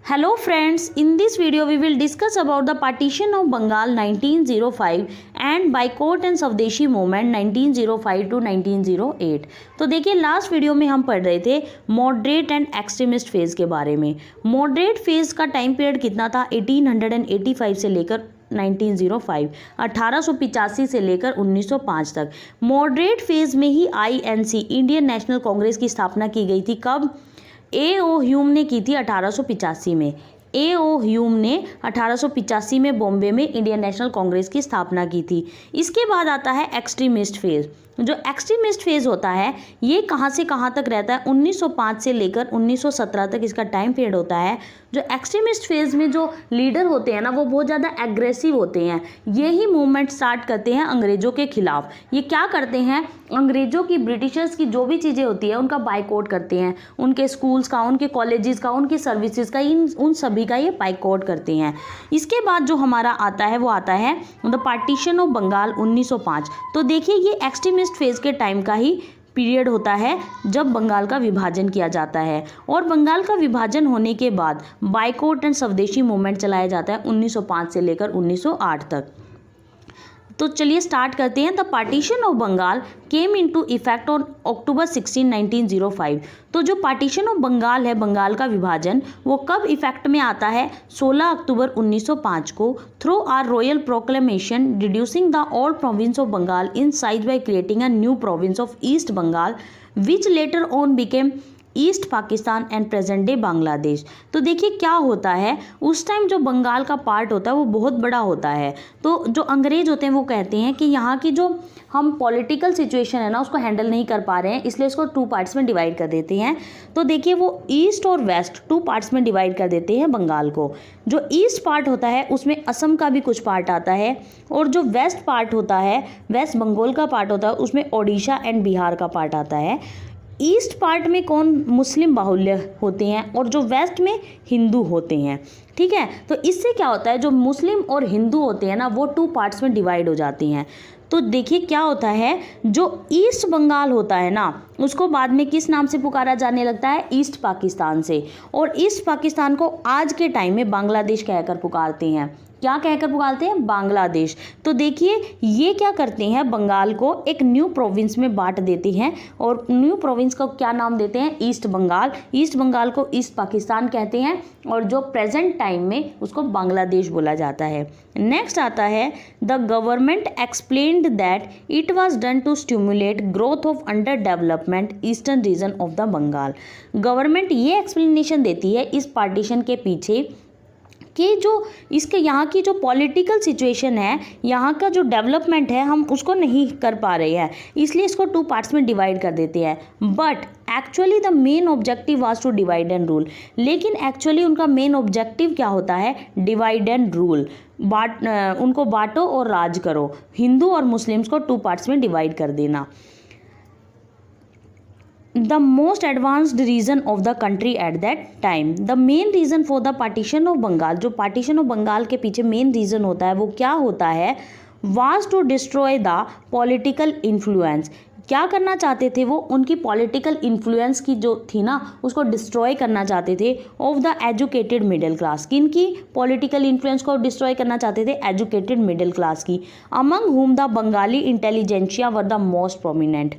Hello friends, in this video we will discuss about the partition of Bengal 1905 and boycott and स्वदेशी movement 1905 to 1908। तो देखिए last video में हम पढ़ रहे थे मॉडरेट एंड एक्सट्रीमिस्ट फेज़ के बारे में। मॉडरेट फेज़ का टाइम पीरियड कितना था 1885 से लेकर 1905, 1885 से लेकर 1905 तक। मॉडरेट फेज़ में ही INC इंडियन नेशनल कांग्रेस की स्थापना की गई थी। कब? A.O. ह्यूम ने की थी 1885 में। A.O. ह्यूम ने 1885 में बॉम्बे में इंडियन नेशनल कांग्रेस की स्थापना की थी। इसके बाद आता है एक्सट्रीमिस्ट फेज़। जो एक्सट्रीमिस्ट फेज़ होता है ये कहाँ से कहाँ तक रहता है 1905 से लेकर 1917 तक इसका टाइम पीरियड होता है। जो एक्सट्रीमिस्ट फेज़ में जो लीडर होते हैं ना वो बहुत ज़्यादा एग्रेसिव होते हैं। यही मूवमेंट स्टार्ट करते हैं अंग्रेज़ों के खिलाफ। ये क्या करते हैं, अंग्रेज़ों की, ब्रिटिशर्स की जो भी चीज़ें होती है उनका बाइकआउट करते हैं। उनके स्कूल्स का, उनके कॉलेजेस का, उनकी सर्विसेज का, उन सभी का ये बाइकआउट करते हैं। इसके बाद जो हमारा आता है वो आता है द पार्टीशन ऑफ बंगाल 1905। तो देखिए ये एक्सट्रीमिस्ट फेज़ के टाइम का ही पीरियड होता है जब बंगाल का विभाजन किया जाता है। और बंगाल का विभाजन होने के बाद बाइकआउट एंड स्वदेशी मूवमेंट चलाया जाता है 1905 से लेकर 1908 तक। तो चलिए स्टार्ट करते हैं। The partition of Bengal came into effect on October 16, 1905। तो जो पार्टीशन ऑफ बंगाल है, बंगाल का विभाजन, वो कब इफेक्ट में आता है 16 अक्टूबर 1905 को through a royal proclamation reducing the old province of Bengal in size by creating a new province of East Bengal which later on became East Pakistan and present day Bangladesh. तो देखिए क्या होता है, उस टाइम जो बंगाल का पार्ट होता है वो बहुत बड़ा होता है। तो जो अंग्रेज होते हैं वो कहते हैं कि यहाँ की जो हम पॉलिटिकल सिचुएशन है ना उसको हैंडल नहीं कर पा रहे हैं, इसलिए इसको 2 पार्ट्स में डिवाइड कर देते हैं। तो देखिए वो ईस्ट और वेस्ट 2 पार्ट्स में डिवाइड कर देते हैं बंगाल को। जो ईस्ट पार्ट होता है उसमें असम का भी कुछ पार्ट आता है, और जो वेस्ट पार्ट होता है, वेस्ट बंगाल का पार्ट होता है, उसमें ओडिशा एंड बिहार का पार्ट आता है। ईस्ट पार्ट में कौन मुस्लिम बाहुल्य होते हैं और जो वेस्ट में हिंदू होते हैं। ठीक है, तो इससे क्या होता है, जो मुस्लिम और हिंदू होते हैं ना वो 2 पार्ट्स में डिवाइड हो जाती हैं। तो देखिए क्या होता है, जो ईस्ट बंगाल होता है ना उसको बाद में किस नाम से पुकारा जाने लगता है, ईस्ट पाकिस्तान से। और ईस्ट पाकिस्तान को आज के टाइम में बांग्लादेश कहकर पुकारते हैं। क्या कहकर पुकारते हैं, बांग्लादेश। तो देखिए ये क्या करते हैं, बंगाल को एक न्यू प्रोविंस में बांट देते हैं, और न्यू प्रोविंस का क्या नाम देते हैं, ईस्ट बंगाल। ईस्ट बंगाल को ईस्ट पाकिस्तान कहते हैं, और जो प्रेजेंट टाइम में उसको बांग्लादेश बोला जाता है। नेक्स्ट आता है the government explained that it was done to stimulate growth of under development eastern region of the Bengal. Government ये एक्सप्लेनेशन देती है इस पार्टीशन के पीछे कि जो इसके यहाँ की जो पॉलिटिकल सिचुएशन है, यहाँ का जो डेवलपमेंट है हम उसको नहीं कर पा रहे हैं, इसलिए इसको 2 पार्ट्स में डिवाइड कर देते हैं। But actually the main objective was to divide and rule. लेकिन एक्चुअली उनका मेन ऑब्जेक्टिव क्या होता है, डिवाइड एंड रूल। उनको बांटो और राज करो। हिंदू और मुस्लिम्स को 2 पार्ट्स में डिवाइड कर देना। The most advanced region of the country at that time. The main reason for the partition of Bengal, जो partition of Bengal के पीछे main reason होता है वो क्या होता है, was to destroy the political influence। क्या करना चाहते थे वो, उनकी पॉलिटिकल इन्फ्लुएंस की जो थी ना उसको डिस्ट्रॉय करना चाहते थे of the educated middle class. किन की पॉलिटिकल इन्फ्लुएंस को डिस्ट्रॉय करना चाहते थे, एजुकेटेड मिडिल क्लास की, among whom the Bengali intelligentsia were the most prominent।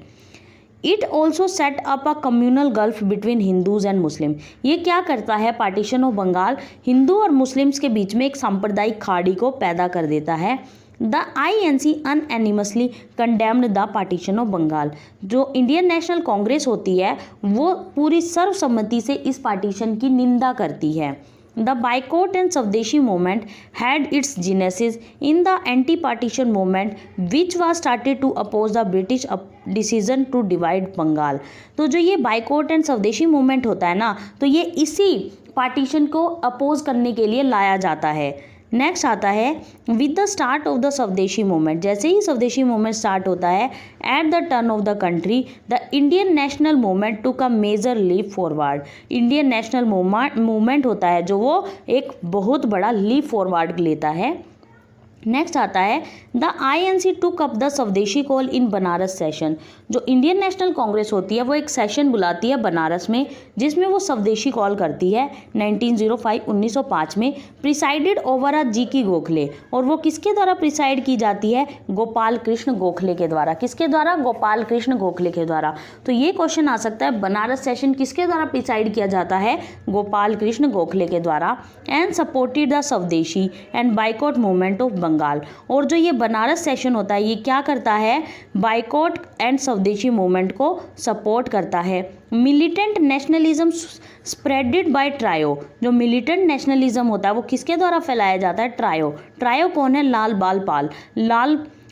It also set up a communal gulf between Hindus and Muslim. ये क्या करता है, पार्टीशन ऑफ बंगाल हिंदू और मुस्लिम्स के बीच में एक सांप्रदायिक खाड़ी को पैदा कर देता है। The INC unanimously condemned the partition of Bengal. जो इंडियन नेशनल कांग्रेस होती है वो पूरी सर्वसम्मति से इस पार्टीशन की निंदा करती है। The boycott and Swadeshi movement had its genesis in the anti-partition movement, which was started to oppose the British decision to divide Bengal। तो जो ये बाइकआउट एंड स्वदेशी मूवमेंट होता है ना, तो ये इसी पार्टीशन को अपोज करने के लिए लाया जाता है। नेक्स्ट आता है with the start of the swadeshi movement. जैसे ही स्वदेशी मूवमेंट स्टार्ट होता है, at the turn of the country the Indian national movement took a major leap forward. Indian national movement होता है जो वो एक बहुत बड़ा लीप फॉरवर्ड लेता है। नेक्स्ट आता है the INC took up the स्वदेशी कॉल इन बनारस सेशन। जो इंडियन नेशनल कांग्रेस होती है वो एक सेशन बुलाती है बनारस में, जिसमें वो स्वदेशी कॉल करती है 1905 में, प्रिसाइडेड ओवर G.K. गोखले। और वो किसके द्वारा प्रिसाइड की जाती है? गोपाल कृष्ण गोखले के द्वारा। किसके द्वारा? गोपाल कृष्ण गोखले के द्वारा। तो ये क्वेश्चन आ सकता है, बनारस सेशन किसके द्वारा प्रिसाइड किया जाता है? गोपाल कृष्ण गोखले के द्वारा। And supported the Swadeshi and boycott movement of Bengal. और जो ये बनारस सेशन होता है ये क्या करता है? बाइकॉट एंड स्वदेशी मूवमेंट को सपोर्ट करता है। Militant nationalism spreaded by trio. जो मिलिटेंट नेशनलिज्म होता है वो किसके द्वारा फैलाया जाता है? ट्रायो। ट्रायो कौन है? लाल बाल पाल,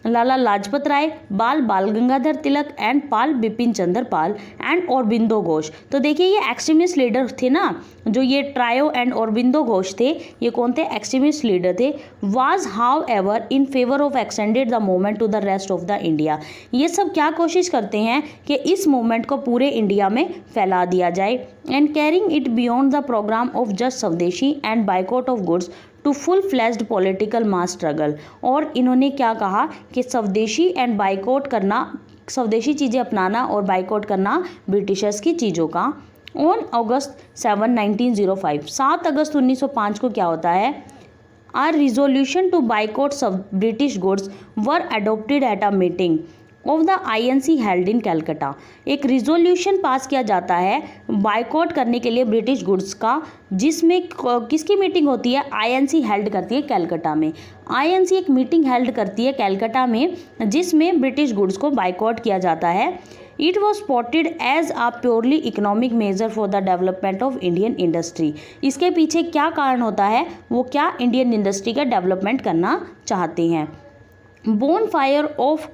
लाला लाजपत राय, बाल गंगाधर तिलक एंड पाल बिपिन चंद्र पाल एंड औरबिंदो घोष। तो देखिए ये एक्सट्रीमिस्ट लीडर थे ना, जो ये ट्रायो एंड औरबिंदो घोष थे, ये कौन थे? एक्सट्रीमिस्ट लीडर थे। Was however in favour of extended the movement to the rest of the India. ये सब क्या कोशिश करते हैं कि इस मूवमेंट को पूरे इंडिया में फैला दिया जाए। And carrying it beyond the programme of just swadeshi and boycott of goods to full fledged political mass struggle. और इन्होंने क्या कहा कि स्वदेशी एंड बाइकआउट करना, स्वदेशी चीज़ें अपनाना और बाइकआउट करना ब्रिटिशर्स की चीज़ों का। ऑन अगस्त 7, 1905, 7 अगस्त 1905 को क्या होता है? A resolution to boycott British goods were adopted at a meeting of the INC held in Calcutta. एक रिजोल्यूशन पास किया जाता है बाइकआउट करने के लिए ब्रिटिश गुड्स का, जिसमें किसकी मीटिंग होती है? INC हेल्ड करती है कैलकाटा में। INC एक मीटिंग हेल्ड करती है कैलकाटा में, जिसमें ब्रिटिश गुड्स को बाइकआउट किया जाता है। It was spotted as a purely economic measure for the development of Indian industry. इसके पीछे क्या कारण होता है? वो क्या इंडियन इंडस्ट्री का डेवलपमेंट करना चाहते हैं। Bonfire of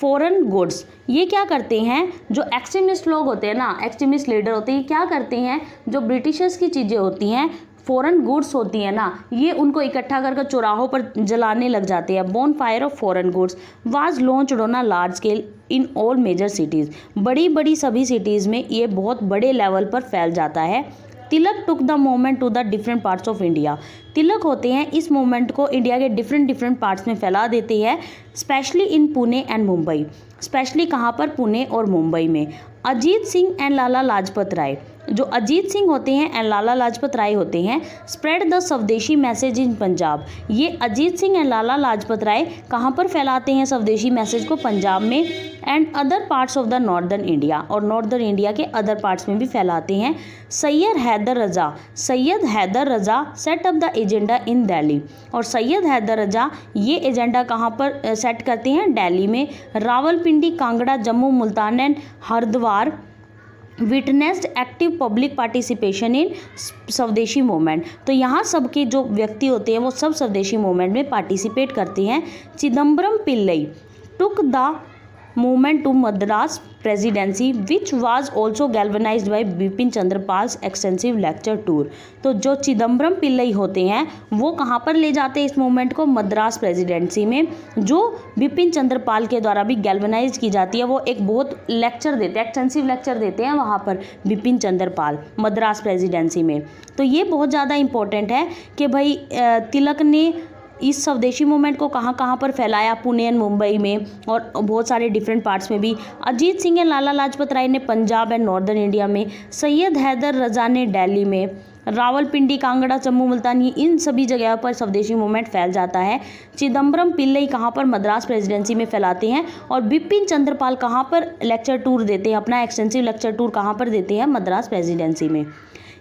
foreign goods, ये क्या करते हैं? जो एक्सट्रीमिस्ट लोग होते हैं ना, एक्सट्रीमिस्ट लीडर होते हैं, क्या करते हैं? जो ब्रिटिशर्स की चीज़ें होती हैं, फॉरेन गुड्स होती हैं ना, ये उनको इकट्ठा करके चौराहों पर जलाने लग जाते हैं। Bonfire of foreign goods was launched on a large scale in all major cities. बड़ी बड़ी सभी सिटीज़ में ये बहुत बड़े लेवल पर फैल जाता है। Tilak took the movement to the different parts of India. Tilak होते हैं इस मूवमेंट को इंडिया के डिफरेंट पार्ट्स में फैला देते हैं, specially in Pune and Mumbai. Specially कहाँ पर? पुणे और मुंबई में। अजीत सिंह एंड लाला लाजपत राय, जो अजीत सिंह होते हैं एंड लाला लाजपत राय होते हैं, स्प्रेड द स्वदेशी मैसेज इन पंजाब। ये अजीत सिंह एंड लाला लाजपत राय कहाँ पर फैलाते हैं स्वदेशी मैसेज को? पंजाब में। And other parts of the northern India, और नॉर्दर्न इंडिया के अदर पार्ट्स में भी फैलाते हैं। सैयद हैदर रजा सेट अप द एजेंडा इन दिल्ली। और सैयद हैदर रजा ये एजेंडा कहाँ पर सेट करते हैं? दिल्ली में। Rawalpindi, Kangra, Jammu, Multan and Haridwar witnessed active public participation in स्वदेशी मूवमेंट। तो यहाँ सबके जो व्यक्ति होते हैं वो सब स्वदेशी मूवमेंट में पार्टिसिपेट करते हैं। Chidambaram Pillai took the movement to Madras presidency which was also galvanised by Bipin Chandra Pal's extensive lecture tour. तो जो चिदम्बरम पिल्लई होते हैं वो कहाँ पर ले जाते हैं इस मूवमेंट को? मद्रास प्रेसिडेंसी में, जो बिपिन चंद्र पाल के द्वारा भी गैल्वनाइज की जाती है। वो एक बहुत लेक्चर देते हैं, एक्सटेंसिव लेक्चर देते हैं वहाँ पर बिपिन चंद्र पाल मद्रास प्रेसिडेंसी में। तो ये बहुत ज़्यादा इंपॉर्टेंट है कि भाई तिलक ने इस स्वदेशी मूवमेंट को कहाँ कहाँ पर फैलाया? पुणे एंड मुंबई में और बहुत सारे डिफरेंट पार्ट्स में भी। अजीत सिंह एंड लाला लाजपत राय ने पंजाब एंड नॉर्दर्न इंडिया में। सैयद हैदर रजा ने दिल्ली में। रावलपिंडी, कांगड़ा, जम्मू, मुल्तान, इन सभी जगह पर स्वदेशी मूवमेंट फैल जाता है। चिदम्बरम पिल्लई कहाँ पर? मद्रास प्रेसिडेंसी में फैलाते हैं। और बिपिन चंद्र पाल कहाँ पर लेक्चर टूर देते हैं? अपना एक्सटेंसिव लेक्चर टूर कहाँ पर देते हैं? मद्रास प्रेसिडेंसी में।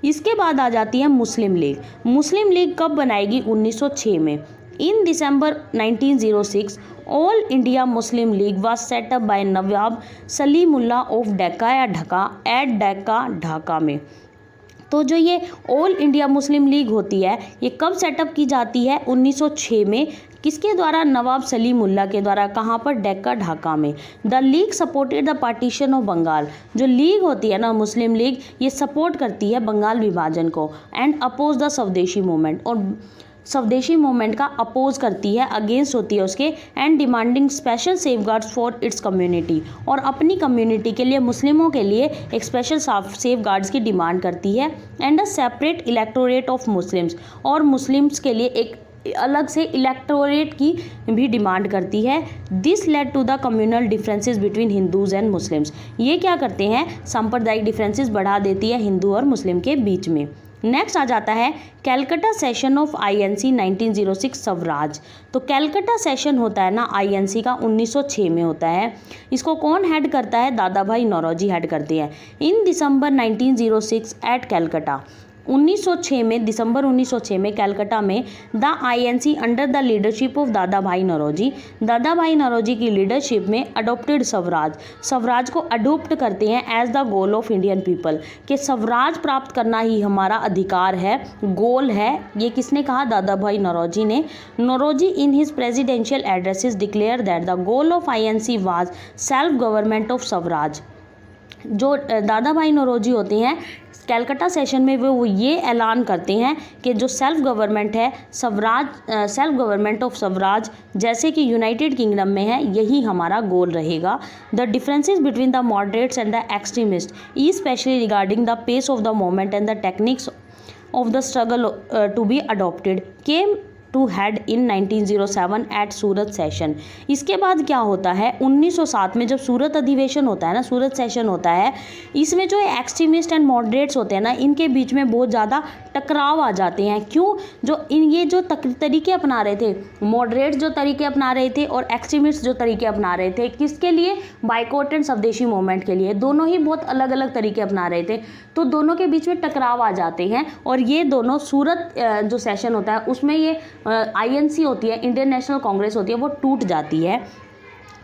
इसके बाद आ जाती है मुस्लिम लीग। मुस्लिम लीग कब बनाएगी? 1906 में। In December 1906, All India Muslim League was set up by Nawab Salimullah of Decca या ढाका at Decca ढाका में। तो जो ये ऑल इंडिया मुस्लिम लीग होती है ये कब सेटअप की जाती है? 1906 में। किसके द्वारा? नवाब सलीमुल्लाह के द्वारा। कहाँ पर? डेक्का ढाका में। The league supported the partition of Bengal. जो लीग होती है ना मुस्लिम लीग, ये सपोर्ट करती है बंगाल विभाजन को। And oppose the swadeshi movement, और स्वदेशी मूवमेंट का अपोज करती है, अगेंस्ट होती है उसके। And demanding special safeguards for its community, और अपनी कम्युनिटी के लिए, मुस्लिमों के लिए एक स्पेशल सेफगार्ड्स की डिमांड करती है। And a separate electorate of Muslims, और मुस्लिम्स के लिए एक अलग से इलेक्टोरेट की भी डिमांड करती है। This led to the communal differences between Hindus and Muslims. ये क्या करते हैं, सांप्रदायिक डिफरेंसेस बढ़ा देती है हिंदू और मुस्लिम के बीच में। नेक्स्ट आ जाता है Calcutta session of INC 1906 Swaraj. तो कैलकटा सेशन होता है ना आईएनसी का 1906 में होता है। इसको कौन हेड करता है, दादा भाई नौरोजी हेड करते हैं। इन दिसंबर 1906 एट कैलकटा, 1906 में, दिसंबर 1906 में कैलकटा में the INC under the leadership of दादा भाई नौरोजी की लीडरशिप में अडोप्टेड स्वराज, स्वराज को अडोप्ट करते हैं as the goal of Indian people, कि स्वराज प्राप्त करना ही हमारा अधिकार है, गोल है। ये किसने कहा, दादा भाई नौरोजी ने। Naoroji in his presidential addresses declare that the goal of INC was self government of swaraj. जो दादा भाई नौरोजी होते हैं कैलकटा सेशन में वो ये ऐलान करते हैं कि जो सेल्फ गवर्नमेंट है Swaraj, self government of Swaraj जैसे कि यूनाइटेड किंगडम में है, यही हमारा गोल रहेगा। The differences between the moderates and the extremist especially regarding the pace of the movement and the techniques of the struggle to be adopted came to head in 1907 at Surat session. इसके बाद क्या होता है, 1907 में जब सूरत अधिवेशन होता है ना, सूरत सेशन होता है, इसमें जो एक्सट्रीमिस्ट एंड मॉडरेट्स होते हैं ना, इनके बीच में बहुत ज़्यादा टकराव आ जाते हैं। क्यों, ये जो तरीके अपना रहे थे, मॉडरेट्स जो तरीके अपना रहे थे और एक्सट्रीमिस्ट जो तरीके अपना रहे थे, किसके लिए, बाइकॉट एंड स्वदेशी मूवमेंट के लिए, दोनों ही बहुत अलग अलग तरीके अपना रहे थे। तो दोनों के बीच में टकराव आ जाते हैं और ये दोनों सूरत जो सेशन होता है उसमें ये आईएनसी होती है, इंडियन नेशनल कांग्रेस होती है, वो टूट जाती है।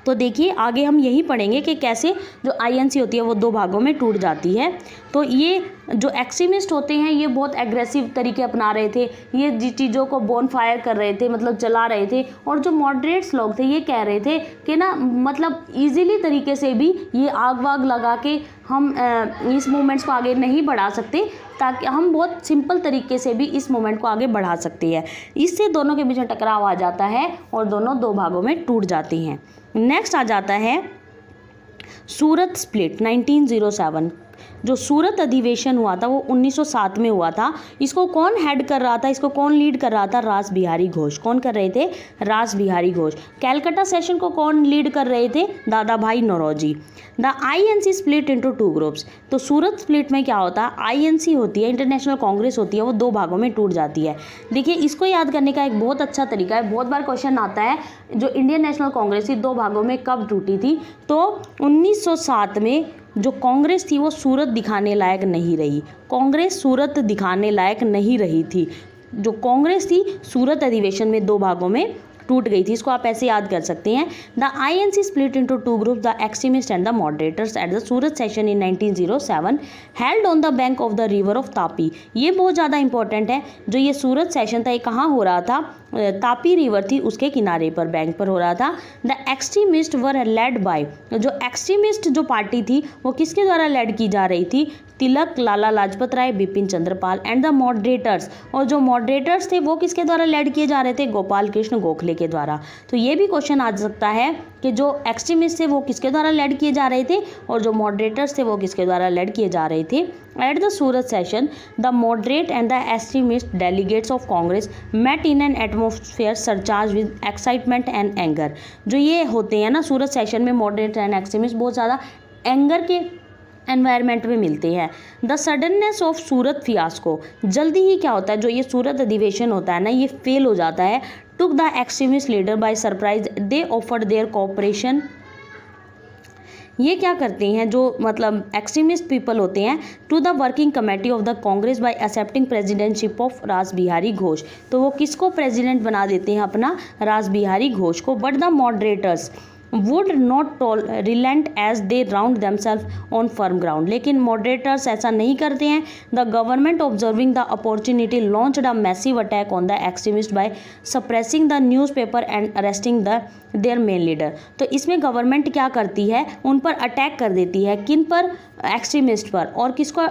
तो देखिए आगे हम यही पढ़ेंगे कि कैसे जो आईएनसी होती है वो दो भागों में टूट जाती है। तो ये जो एक्सट्रीमिस्ट होते हैं ये बहुत एग्रेसिव तरीके अपना रहे थे, ये चीज़ों को बोन फायर कर रहे थे, मतलब जला रहे थे। और जो मॉडरेट्स लोग थे ये कह रहे थे कि ना, मतलब इजीली तरीके से भी ये आग वाग लगा के हम इस मूवमेंट्स को आगे नहीं बढ़ा सकते, ताकि हम बहुत सिंपल तरीके से भी इस मूवमेंट को आगे बढ़ा सकते हैं। इससे दोनों के बीच में टकराव आ जाता है और दोनों दो भागों में टूट जाती हैं। नेक्स्ट आ जाता है सूरत स्प्लिट 1907। जो सूरत अधिवेशन हुआ था वो 1907 में हुआ था। इसको कौन हेड कर रहा था, इसको कौन लीड कर रहा था, रास बिहारी घोष। कौन कर रहे थे, रास बिहारी घोष। कैलकटा सेशन को कौन लीड कर रहे थे, Dadabhai Naoroji. The INC split into two groups. तो सूरत स्प्लिट में क्या होता है, आईएनसी होती है, इंटरनेशनल कांग्रेस होती है, वो दो भागों में टूट जाती है। देखिए इसको याद करने का एक बहुत अच्छा तरीका है, बहुत बार क्वेश्चन आता है, जो इंडियन नेशनल कांग्रेस थी दो भागों में कब टूटी थी। तो 1907 में जो कांग्रेस थी वो सूरत दिखाने लायक नहीं रही, कांग्रेस सूरत दिखाने लायक नहीं रही थी। जो कांग्रेस थी सूरत अधिवेशन में दो भागों में टूट गई थी। इसको आप ऐसे याद कर सकते हैं। The INC split into two groups, the extremist and the moderators eight the Surat session in 1907 held on the bank of the river of Tapi. ये बहुत ज़्यादा इंपॉर्टेंट है। जो ये सूरत सेशन था ये कहाँ हो रहा था, तापी रिवर थी उसके किनारे पर, बैंक पर हो रहा था। The extremist were led by, जो एक्सट्रीमिस्ट जो पार्टी थी वो किसके द्वारा लेड की जा रही थी, Tilak, Lala Lajpat Rai, Bipin Chandrapal. And the moderators, और जो मॉडरेटर्स थे वो किसके द्वारा लेड किए जा रहे थे, गोपाल कृष्ण गोखले के द्वारा। तो ये भी क्वेश्चन आ सकता है कि जो एक्सट्रीमिस्ट थे वो किसके द्वारा लेड किए जा रहे थे और जो मॉडरेटर्स थे वो किसके द्वारा लेड किए जा रहे थे। At the Surat session the moderate and the extremist delegates of Congress met in an atmosphere surcharge with excitement and anger. जो ये होते हैं ना सूरत सेशन में, मॉडरेट एंड एक्सट्रीमिस्ट बहुत ज़्यादा एंगर के एनवायरनमेंट में मिलते हैं। The suddenness of Surat fiasco, जल्दी ही क्या होता है, जो ये सूरत अधिवेशन होता है ना ये फेल हो जाता है। Took the extremist leader by surprise, they offered their cooperation. ये क्या करते हैं जो मतलब एक्सट्रीमिस्ट पीपल होते हैं, to the working committee of the Congress by accepting presidentship of Ras Bihari Ghosh. तो वो किसको प्रेसिडेंट बना देते हैं, अपना रास बिहारी घोष को। But the moderators would not relent as they round themselves on firm ground। लेकिन मॉडरेटर्स ऐसा नहीं करते हैं। The government observing the opportunity launched a massive attack on the extremist by suppressing the newspaper and arresting their main leader. तो इसमें government क्या करती है, उन पर अटैक कर देती है। किन पर, एक्सट्रीमिस्ट पर। और किसको,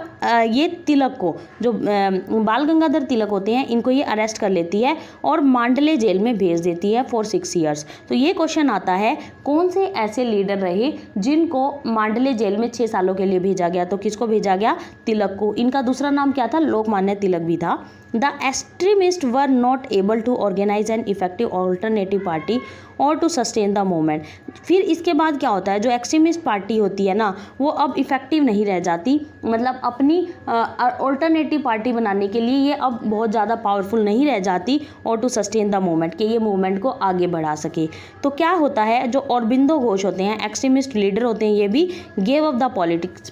ये तिलक को, जो बाल गंगाधर तिलक होते हैं इनको ये अरेस्ट कर लेती है और मांडले जेल में भेज देती है फॉर 6 ईयर्स। तो ये क्वेश्चन आता है, कौन से ऐसे लीडर रहे जिनको मांडले जेल में 6 सालों के लिए भेजा गया। तो किसको भेजा गया, तिलक को। इनका दूसरा नाम क्या था, लोकमान्य तिलक भी था। The extremist were not able to organise an effective alternative party or to sustain the movement. फिर इसके बाद क्या होता है, जो एक्सट्रीमिस्ट पार्टी होती है ना, वो अब इफेक्टिव नहीं रह जाती, मतलब अपनी ऑल्टरनेटिव पार्टी बनाने के लिए ये अब बहुत ज़्यादा पावरफुल नहीं रह जाती और टू सस्टेन द मूवमेंट, कि ये मूवमेंट को आगे बढ़ा सके। तो क्या होता है, जो अरबिंदो घोष होते हैं, एक्सट्रीमिस्ट लीडर होते हैं, ये भी गेव अप द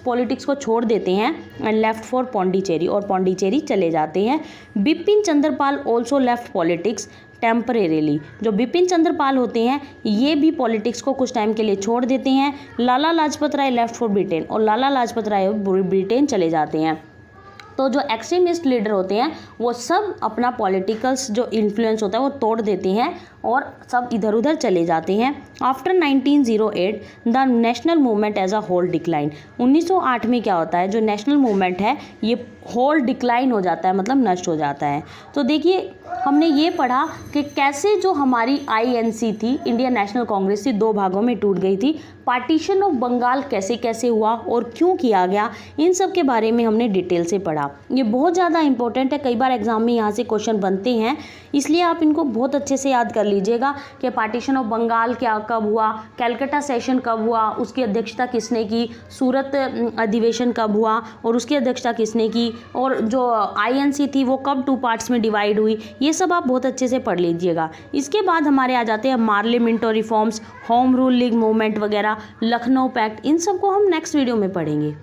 पॉलिटिक्स को छोड़ देते हैं एंड लेफ्ट फॉर पौंडीचेरी, और पौंडीचेरी चले जाते हैं। Bipin Chandrapal also left politics temporarily. जो बिपिन चंद्रपाल होते हैं ये भी पॉलिटिक्स को कुछ टाइम के लिए छोड़ देते हैं। लाला लाजपत राय लेफ्ट फॉर ब्रिटेन, और लाला लाजपत राय ब्रिटेन चले जाते हैं। तो जो एक्सट्रीमिस्ट लीडर होते हैं वो सब अपना पॉलिटिकल्स जो इन्फ्लुएंस होता है वो तोड़ देते हैं और सब इधर उधर चले जाते हैं। After 1908 the national movement as a whole decline. 1908 में क्या होता है, जो नेशनल मूवमेंट है ये होल डिक्लाइन हो जाता है, मतलब नष्ट हो जाता है। तो देखिए हमने ये पढ़ा कि कैसे जो हमारी INC थी, इंडियन नेशनल कांग्रेस थी, दो भागों में टूट गई थी। पार्टीशन ऑफ बंगाल कैसे कैसे हुआ और क्यों किया गया, इन सब के बारे में हमने डिटेल से पढ़ा। ये बहुत ज़्यादा इंपॉर्टेंट है, कई बार एग्जाम में यहाँ से क्वेश्चन बनते हैं, इसलिए आप इनको बहुत अच्छे से याद कर लीजिएगा कि पार्टीशन ऑफ बंगाल क्या कब हुआ, कैलकाटा सेशन कब हुआ, उसकी अध्यक्षता किसने की, सूरत अधिवेशन कब हुआ और उसकी अध्यक्षता किसने की, और जो INC थी वो कब 2 पार्ट्स में डिवाइड हुई, ये सब आप बहुत अच्छे से पढ़ लीजिएगा। इसके बाद हमारे आ जाते हैं पार्लियामेंट और reforms, home rule league movement वगैरह, लखनऊ पैक्ट, इन सब को हम नेक्स्ट वीडियो में पढ़ेंगे।